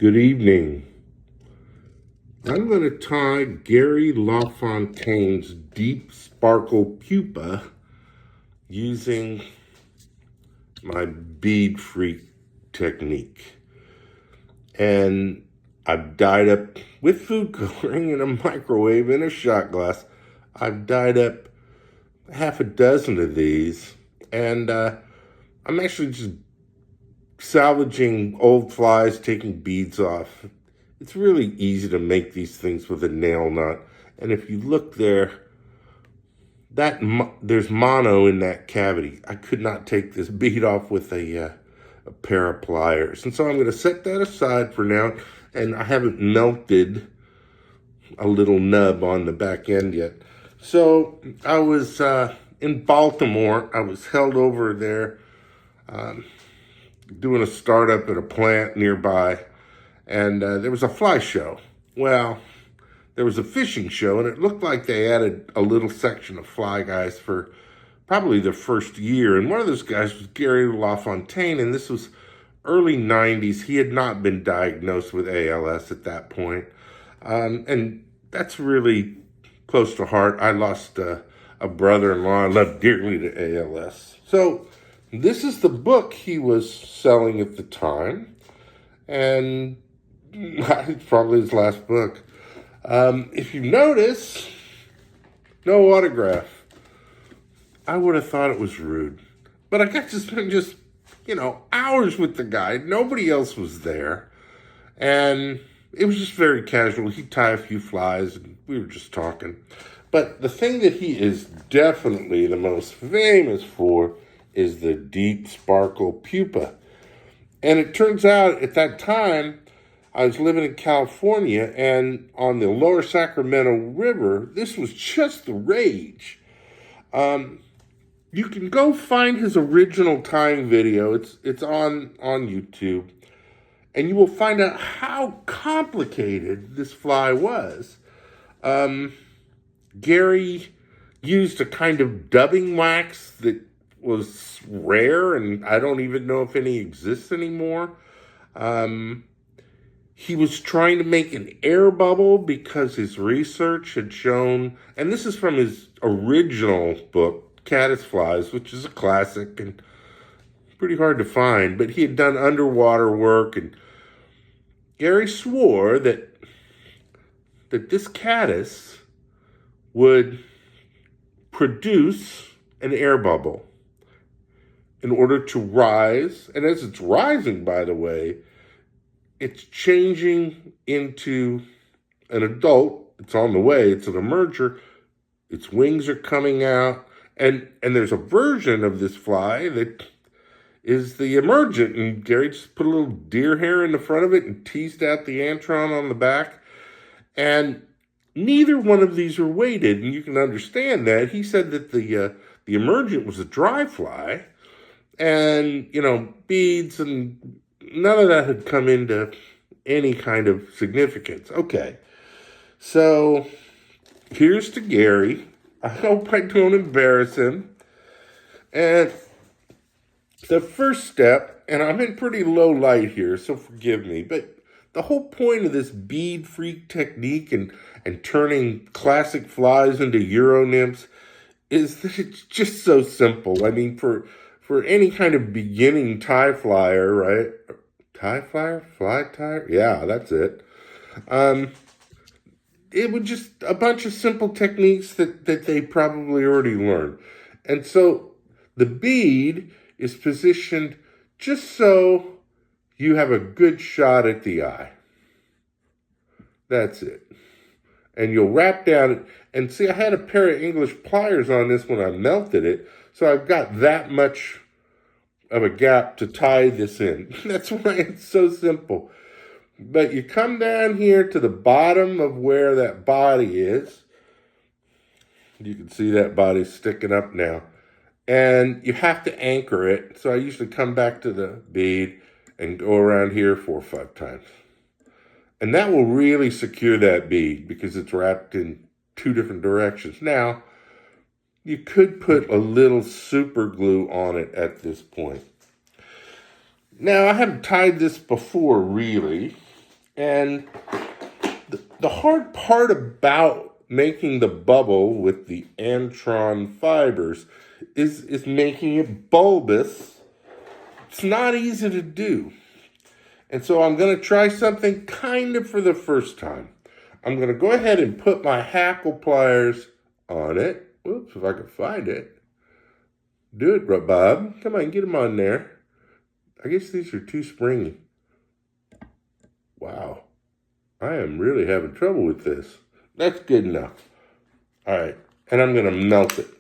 Good evening. I'm going to tie Gary LaFontaine's Deep Sparkle Pupa using my Bead Freak technique. And I've dyed up with food coloring in a microwave in a shot glass. I've dyed up half a dozen of these, and I'm actually just salvaging old flies, taking beads off. It's really easy to make these things with a nail nut. And if you look there, there's mono in that cavity. I could not take this bead off with a pair of pliers. And so I'm going to set that aside for now. And I haven't melted a little nub on the back end yet. So I was in Baltimore. I was held over there doing a startup at a plant nearby. And there was a fly show. Well, there was a fishing show, and it looked like they added a little section of fly guys for probably the first year. And one of those guys was Gary LaFontaine, and this was early 90s. He had not been diagnosed with ALS at that point. And that's really close to heart. I lost a brother-in-law I loved dearly to ALS. So this is the book he was selling at the time. And it's probably his last book. If you notice, no autograph. I would have thought it was rude. But I got to spend just, hours with the guy. Nobody else was there. And it was just very casual. He'd tie a few flies, and we were just talking. But the thing that he is definitely the most famous for is the Deep Sparkle Pupa. And it turns out at that time, I was living in California, and on the lower Sacramento River, this was just the rage. You can go find his original tying video. It's on YouTube. And you will find out how complicated this fly was. Gary used a kind of dubbing wax that was rare, and I don't even know if any exists anymore. He was trying to make an air bubble because his research had shown, and this is from his original book, Caddisflies, which is a classic and pretty hard to find, but he had done underwater work, and Gary swore that this caddis would produce an air bubble in order to rise. And as it's rising, by the way, it's changing into an adult. It's on the way. It's an emerger. Its wings are coming out. And there's a version of this fly that is the emergent. And Gary just put a little deer hair in the front of it and teased out the antron on the back. And neither one of these are weighted. And you can understand that. He said that the emergent was a dry fly. And, beads and none of that had come into any kind of significance. Okay, so here's to Gary. I hope I don't embarrass him. And the first step, and I'm in pretty low light here, so forgive me, but the whole point of this Bead Freak technique and turning classic flies into Euro nymphs is that it's just so simple. I mean, for any kind of beginning tie flyer, right? Tie flyer? Fly tire? Yeah, that's it. It was just a bunch of simple techniques that they probably already learned. And so the bead is positioned just so you have a good shot at the eye. That's it. And you'll wrap down it. And see, I had a pair of English pliers on this when I melted it. So I've got that much of a gap to tie this in. That's why it's so simple. But you come down here to the bottom of where that body is. You can see that body sticking up now. And you have to anchor it. So I usually come back to the bead and go around here 4 or 5 times. And that will really secure that bead because it's wrapped in 2 different directions. Now, you could put a little super glue on it at this point. Now, I haven't tied this before, really. And the hard part about making the bubble with the antron fibers is making it bulbous. It's not easy to do. And so I'm going to try something kind of for the first time. I'm going to go ahead and put my hackle pliers on it. Whoops, if I can find it. Do it, Bob. Come on, get them on there. I guess these are too springy. Wow. I am really having trouble with this. That's good enough. All right. And I'm going to melt it.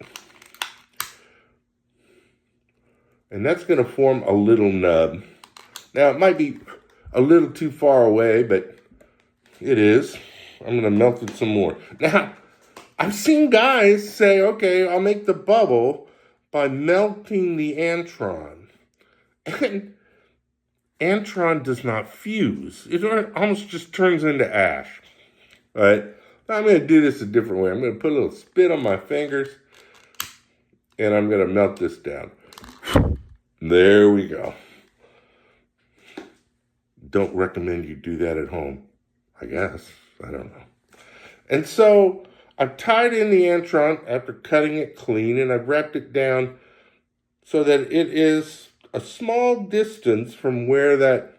And that's going to form a little nub. Now, it might be a little too far away, but it is. I'm going to melt it some more. Now, I've seen guys say, okay, I'll make the bubble by melting the antron. And antron does not fuse. It almost just turns into ash. All right? I'm going to do this a different way. I'm going to put a little spit on my fingers, and I'm going to melt this down. There we go. Don't recommend you do that at home, I guess. I don't know. And so I've tied in the antron after cutting it clean, and I've wrapped it down so that it is a small distance from where that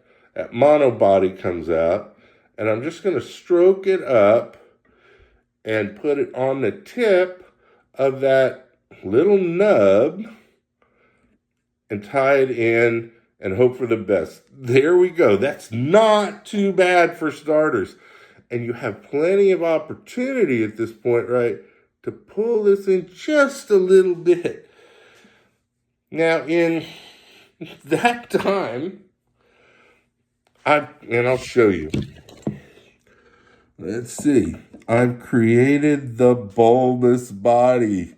monobody comes out. And I'm just going to stroke it up and put it on the tip of that little nub and tie it in and hope for the best. There we go. That's not too bad for starters. And you have plenty of opportunity at this point, right, to pull this in just a little bit. Now, in that time, I'll show you. Let's see. I've created the bulbous body,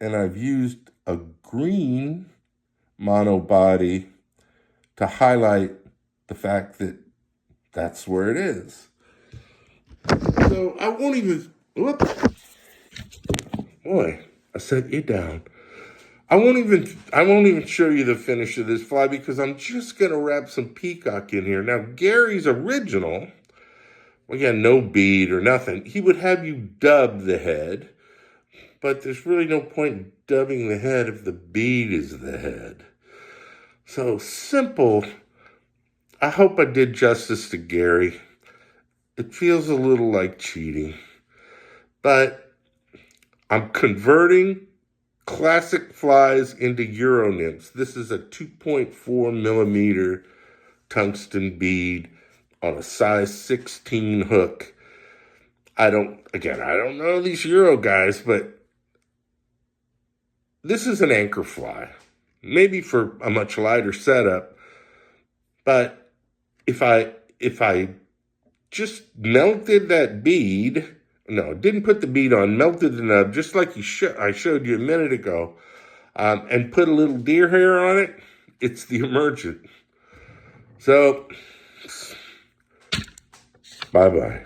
and I've used a green monobody to highlight the fact that that's where it is. So I won't even, whoops. Boy, I set you down. I won't even show you the finish of this fly because I'm just going to wrap some peacock in here. Now, Gary's original, again, no bead or nothing, he would have you dub the head, but there's really no point in dubbing the head if the bead is the head. So simple. I hope I did justice to Gary. It feels a little like cheating, but I'm converting classic flies into Euro nymphs. This is a 2.4 millimeter tungsten bead on a size 16 hook. I don't know these Euro guys, but this is an anchor fly. Maybe for a much lighter setup, but if I just melted that bead, didn't put the bead on, melted the nub, just like I showed you a minute ago, and put a little deer hair on it, it's the emergent. So, bye-bye.